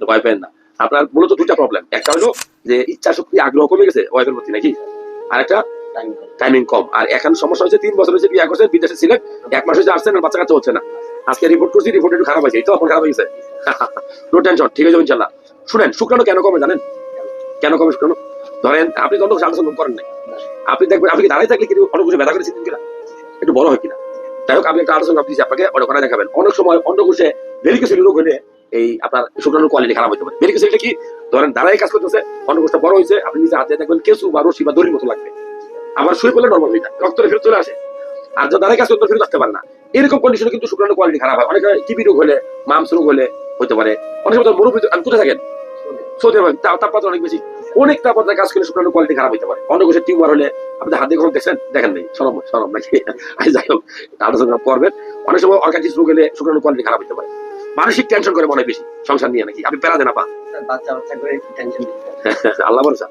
ভয় পেন না। আপনার মূলত দুইটা প্রবলেম, একটা হলো যে ইচ্ছা শক্তি আগ্রহ কমে গেছে ওয়াইফের প্রতি নাকি, আর একটা টাইমিং কম। আর এখন সমস্যা হচ্ছে 3 বছর হয়েছে বিয়ে করছেন, বিদেশে ছিলেন, 1 মাস হয়েছে আসছেন, বাচ্চা কাচ্চা হচ্ছে না। আজকে রিপোর্ট করছি, রিপোর্ট একটু খারাপ হয়েছে, এই তো এখন খারাপ হয়েছে। নো টেনশন, ঠিক আছে ইনশাল্লাহ। শুনেন, শুক্রাণু কেন কমে জানেন? কেন কমে শুক্রাণু? ধরেন আপনি তো আলোচনা করেন নাই, আপনি দেখবেন আপনি কি দাঁড়িয়ে থাকলে কিন্তু অনেক কিছু ব্যথা করেছেন কিনা, একটু বড় হয় কিনা। যাই হোক, আপনি একটা আলোচনা দিচ্ছি আপনাকে, ওটা করে দেখাবেন। অনেক সময় অন্ডকোষে ভেরিকোসিল রোগ হলে এই আপনার শুক্রাণুর কোয়ালিটি খারাপ হতে পারে। ভেরিকোসিলটা কি, ধরেন দাঁড়ায় কাজ করতেছে, অন্ডকোষটা বড় হয়েছে, আপনি নিজে হাতে দেখবেন কেঁচু বা রশি বা দড়ির মতো লাগবে, আবার শুয়ে পড়লে নর্মাল হয়ে যায়, রক্তটা ফেরত চলে আসে। আর যা দাঁড়ায় কাজ করতে ফেরত আসতে পারে না। এরকম কন্ডিশনে কিন্তু শুক্রাণুর কোয়ালিটি খারাপ হয়। অনেক টিবি রোগ হলে, মামস রোগ হলে হতে পারে। অনেক সময় মুরব্বী, আমি কোথায় থাকেন? সৌদি আরব, তাপমাত্রা অনেক বেশি, অনেক তাপমাত্রায় কাজ করলে শুক্রাণুর কোয়ালিটি খারাপ হতে পারে। অন্ডকোষের টিউমার হলে আপনি হাত দিয়ে কখন দেখছেন? দেখেন নাই, সরম সরম নাকি? যাই হোক, আলোচনা করবেন। অনেক সময় অর্গানিক রোগ হলে শুক্রাণুর কোয়ালিটি খারাপ হতে পারে। মানসিক টেনশন করে মনে হয় বেশি সংসার নিয়ে নাকি, আপনি প্যারা দেন আপা? বাচ্চা বাচ্চা করে একটু টেনশন দিচ্ছে। আল্লাহ ভরসা।